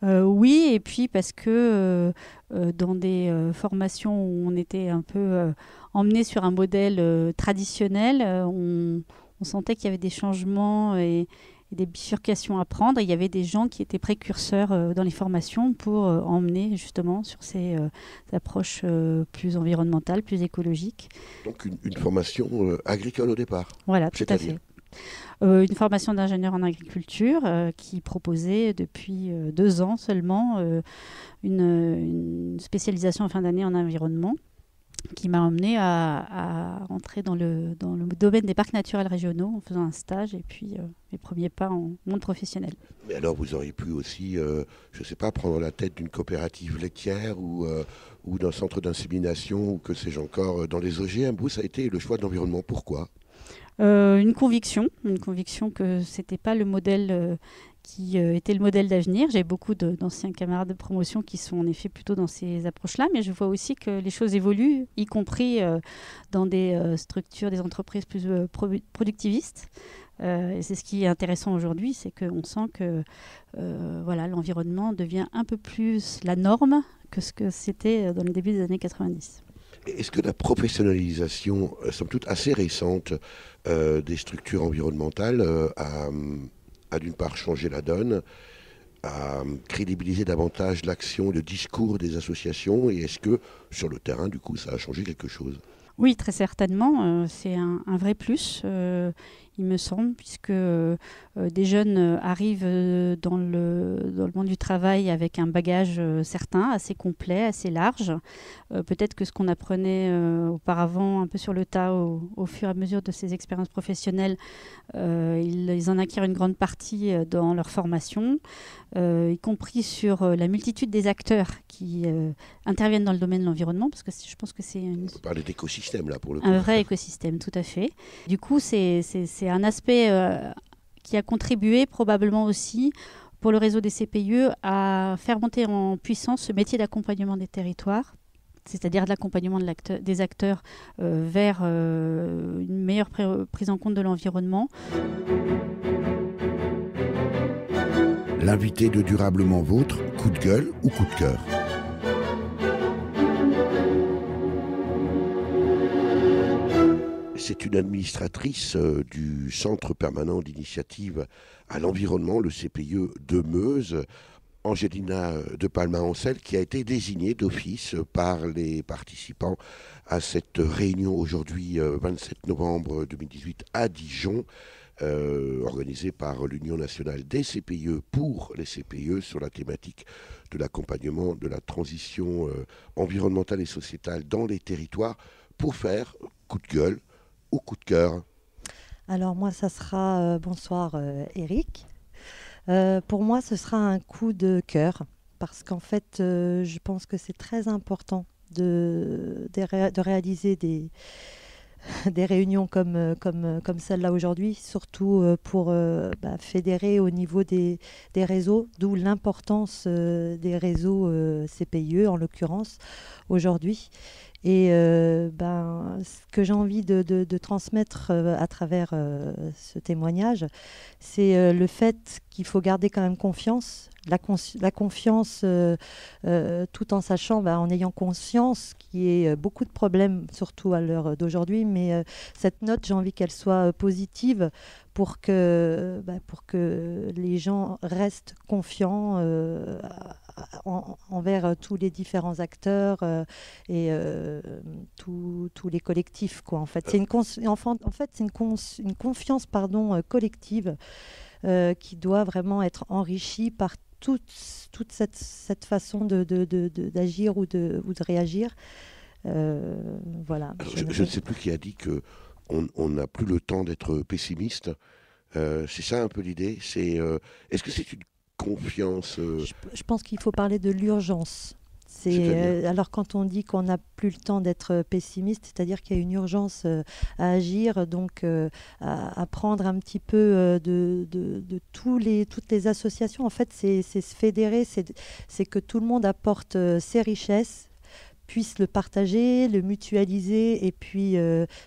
C: Oui, et puis parce que dans des formations où on était un peu emmené sur un modèle traditionnel, on sentait qu'il y avait des changements et des bifurcations à prendre. Et il y avait des gens qui étaient précurseurs dans les formations pour emmener justement sur ces approches plus environnementales, plus écologiques.
A: Donc une formation agricole au départ.
C: Voilà, tout à fait. Une formation d'ingénieur en agriculture qui proposait depuis 2 ans seulement une spécialisation en fin d'année en environnement, qui m'a emmené à entrer dans le domaine des parcs naturels régionaux en faisant un stage et puis mes premiers pas en monde professionnel.
A: Mais alors vous auriez pu aussi, je ne sais pas, prendre la tête d'une coopérative laitière ou d'un centre d'insémination ou que sais-je encore dans les OGM. Vous, ça a été le choix de l'environnement. Pourquoi ?
C: Une conviction que ce n'était pas le modèle qui était le modèle d'avenir. J'ai beaucoup d'anciens camarades de promotion qui sont en effet plutôt dans ces approches-là, mais je vois aussi que les choses évoluent, y compris dans des structures, des entreprises plus productivistes. Et c'est ce qui est intéressant aujourd'hui, c'est qu'on sent que l'environnement devient un peu plus la norme que ce que c'était dans le début des années 90.
A: Est-ce que la professionnalisation, somme toute assez récente, des structures environnementales a d'une part changé la donne, a crédibilisé davantage l'action et le discours des associations, et est-ce que sur le terrain, du coup, ça a changé quelque chose ?
C: Oui, très certainement. C'est un vrai plus, il me semble, puisque des jeunes arrivent dans le monde du travail avec un bagage certain, assez complet, assez large. Peut-être que ce qu'on apprenait auparavant, un peu sur le tas, au fur et à mesure de ces expériences professionnelles, ils en acquièrent une grande partie dans leur formation, y compris sur la multitude des acteurs qui interviennent dans le domaine de l'environnement, parce que je pense que c'est
A: On peut parler d'écosystème, là, pour le coup.
C: Un vrai écosystème, tout à fait. Du coup, c'est un aspect qui a contribué probablement aussi pour le réseau des CPIE à faire monter en puissance ce métier d'accompagnement des territoires, c'est-à-dire de l'accompagnement des acteurs vers une meilleure prise en compte de l'environnement.
A: L'invité de Durablement Vôtre, coup de gueule ou coup de cœur ? C'est une administratrice du Centre permanent d'initiative à l'environnement, le CPIE de Meuse, Angelina de Palma-Ancel, qui a été désignée d'office par les participants à cette réunion aujourd'hui, 27 novembre 2018, à Dijon, organisée par l'Union nationale des CPIE pour les CPIE sur la thématique de l'accompagnement de la transition environnementale et sociétale dans les territoires, pour faire coup de gueule ou coup de cœur.
L: Alors moi, ça sera bonsoir Eric. Pour moi, ce sera un coup de cœur parce qu'en fait, je pense que c'est très important de réaliser des réunions comme celle-là aujourd'hui, surtout pour fédérer au niveau des réseaux, d'où l'importance des réseaux CPIE en l'occurrence aujourd'hui. Et ce que j'ai envie de transmettre à travers ce témoignage, c'est le fait qu'il faut garder quand même confiance. La confiance, tout en sachant, en ayant conscience qu'il y ait beaucoup de problèmes, surtout à l'heure d'aujourd'hui, mais cette note, j'ai envie qu'elle soit positive pour que les gens restent confiants envers tous les différents acteurs et tous les collectifs, quoi. En fait, c'est une confiance collective qui doit vraiment être enrichie par toute cette façon d'agir ou de réagir. Voilà.
M: Alors, je ne sais plus qui a dit qu'on n'a plus le temps d'être pessimiste. C'est ça un peu l'idée. Est-ce que c'est une confiance
L: Je pense qu'il faut parler de l'urgence. Alors quand on dit qu'on n'a plus le temps d'être pessimiste, c'est-à-dire qu'il y a une urgence à agir, donc à prendre un petit peu de toutes les associations. En fait, c'est se fédérer, c'est que tout le monde apporte ses richesses, puisse le partager, le mutualiser et puis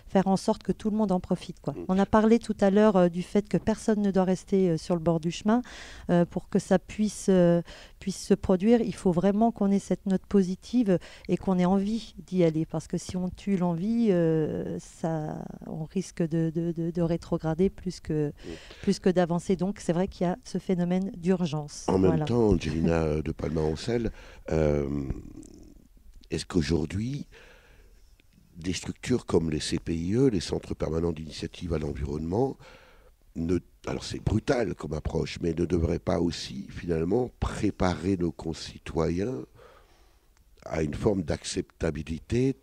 L: faire en sorte que tout le monde en profite, quoi. On a parlé tout à l'heure du fait que personne ne doit rester sur le bord du chemin. Pour que ça puisse se produire, il faut vraiment qu'on ait cette note positive et qu'on ait envie d'y aller, parce que si on tue l'envie, on risque de rétrograder plus que d'avancer. Donc c'est vrai qu'il y a ce phénomène d'urgence.
M: En même temps, Angelina de Palma-Ancel, est-ce qu'aujourd'hui, des structures comme les CPIE, les Centres Permanents d'Initiative à l'Environnement, alors c'est brutal comme approche, mais ne devraient pas aussi finalement préparer nos concitoyens à une forme d'acceptabilité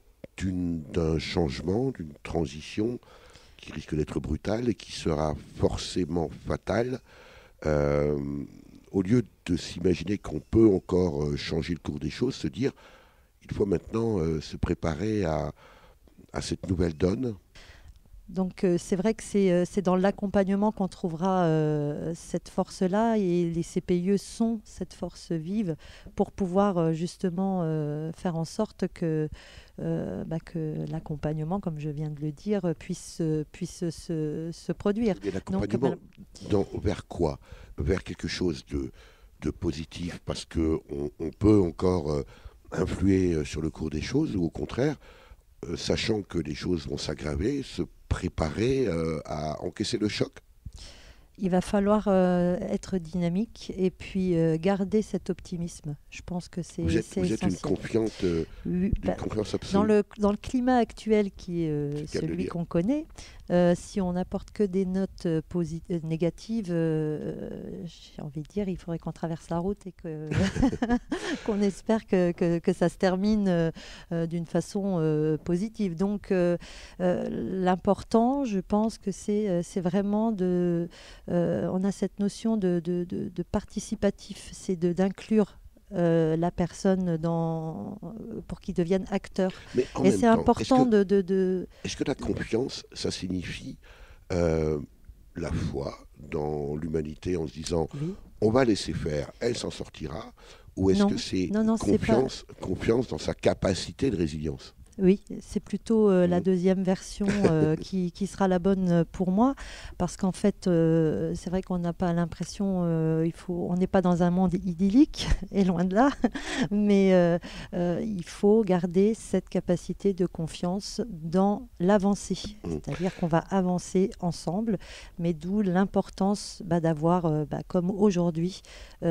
M: d'un changement, d'une transition qui risque d'être brutale et qui sera forcément fatale, au lieu de s'imaginer qu'on peut encore changer le cours des choses, se dire il faut maintenant se préparer à cette nouvelle donne.
L: Donc c'est vrai que c'est dans l'accompagnement qu'on trouvera cette force-là, et les CPIE sont cette force vive pour pouvoir justement faire en sorte que l'accompagnement, comme je viens de le dire, puisse se produire.
M: Et l'accompagnement vers quoi? Vers quelque chose de positif, parce qu'on peut encore influer sur le cours des choses, ou au contraire, sachant que les choses vont s'aggraver, se préparer à encaisser le choc?
L: Il va falloir être dynamique et puis garder cet optimisme. Je pense que c'est essentiel.
M: Vous êtes une confiante, confiance absolue.
L: Dans le climat actuel qui est celui qu'on connaît, si on n'apporte que des notes négatives, j'ai envie de dire, il faudrait qu'on traverse la route et qu'on espère que ça se termine d'une façon positive. Donc l'important, je pense que c'est vraiment on a cette notion de participatif, c'est d'inclure la personne pour qu'il devienne acteur. Et c'est important
M: Est-ce que la confiance, ça signifie la foi dans l'humanité en se disant on va laisser faire, elle s'en sortira, ou est-ce que c'est confiance dans sa capacité de résilience?
L: Oui, c'est plutôt la deuxième version qui sera la bonne pour moi, parce qu'en fait, c'est vrai qu'on n'a pas l'impression, on n'est pas dans un monde idyllique, et loin de là, mais il faut garder cette capacité de confiance dans l'avancée, c'est-à-dire qu'on va avancer ensemble, mais d'où l'importance d'avoir, comme aujourd'hui,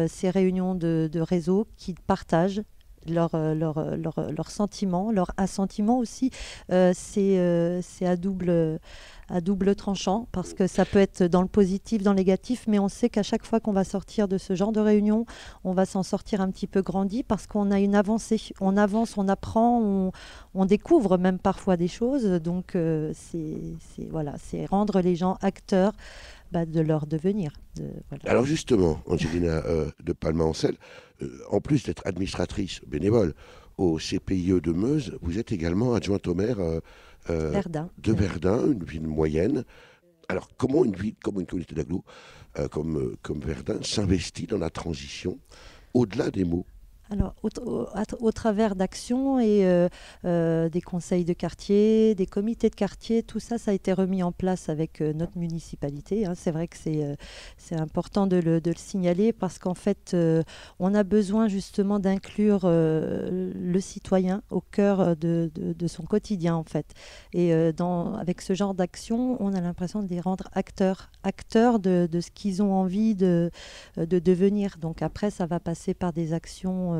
L: ces réunions de réseau qui partagent leurs sentiments, leur assentiment aussi. C'est à double tranchant, parce que ça peut être dans le positif, dans le négatif, mais on sait qu'à chaque fois qu'on va sortir de ce genre de réunion, on va s'en sortir un petit peu grandi, parce qu'on a une avancée. On avance, on apprend, on découvre même parfois des choses. Donc c'est rendre les gens acteurs de leur devenir. Voilà.
M: Alors justement, Angelina de Palma-Ancel, en plus d'être administratrice bénévole au CPIE de Meuse, vous êtes également adjointe au maire de Verdun, une ville moyenne. Alors comment une ville comme une communauté d'agglo, comme Verdun, s'investit dans la transition au-delà des mots?
L: Alors, au travers d'actions et des conseils de quartier, des comités de quartier, tout ça, ça a été remis en place avec notre municipalité. Hein. C'est vrai que c'est important de le signaler parce qu'en fait, on a besoin justement d'inclure le citoyen au cœur de son quotidien, en fait. Et avec ce genre d'action, on a l'impression de les rendre acteurs de ce qu'ils ont envie de devenir. Donc après, ça va passer par des actions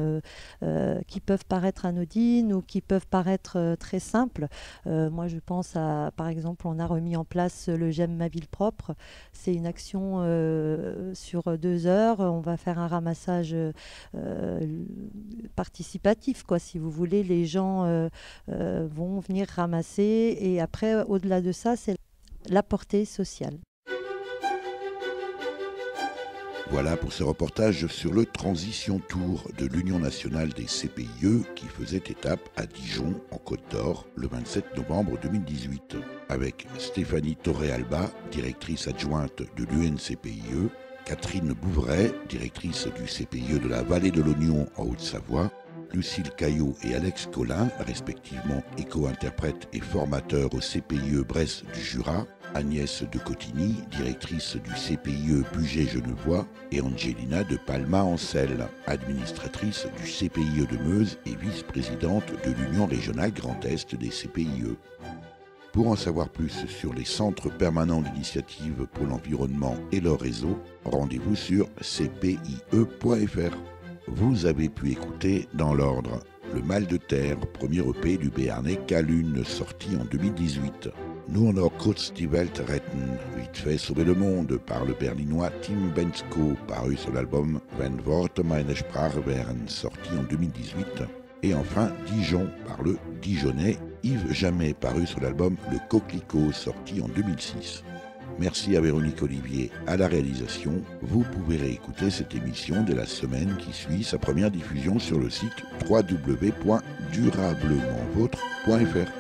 L: qui peuvent paraître anodines ou qui peuvent paraître très simples. Moi, je pense à, par exemple, on a remis en place le J'aime ma ville propre. C'est une action sur 2 heures. On va faire un ramassage participatif, quoi. Si vous voulez, les gens vont venir ramasser. Et après, au-delà de ça, c'est la portée sociale.
A: Voilà pour ce reportage sur le Transition Tour de l'Union nationale des CPIE qui faisait étape à Dijon, en Côte d'Or, le 27 novembre 2018, avec Stéphanie Torrealba, directrice adjointe de l'UNCPIE, Catherine Bouvray, directrice du CPIE de la Vallée de l'Oignon en Haute-Savoie, Lucille Caillot et Alex Collin, respectivement éco-interprètes et formateurs au CPIE Bresse du Jura, Agnès de Cotigny, directrice du CPIE Bugey-Genevois, et Angelina de Palma-Ancel, administratrice du CPIE de Meuse et vice-présidente de l'Union régionale Grand Est des CPIE. Pour en savoir plus sur les centres permanents d'initiative pour l'environnement et leur réseau, rendez-vous sur cpie.fr. Vous avez pu écouter dans l'ordre Le Mal de Terre, premier EP du Béarnais Calune, sorti en 2018. Nur noch kurz die Welt retten, vite fait sauver le monde, par le berlinois Tim Bensko, paru sur l'album Wenn Worte meine Sprache wären, sorti en 2018. Et enfin Dijon, par le Dijonnais Yves Jamais, paru sur l'album Le Coquelicot, sorti en 2006. Merci à Véronique Olivier à la réalisation. Vous pouvez réécouter cette émission dès la semaine qui suit sa première diffusion sur le site www.durablementvôtre.fr.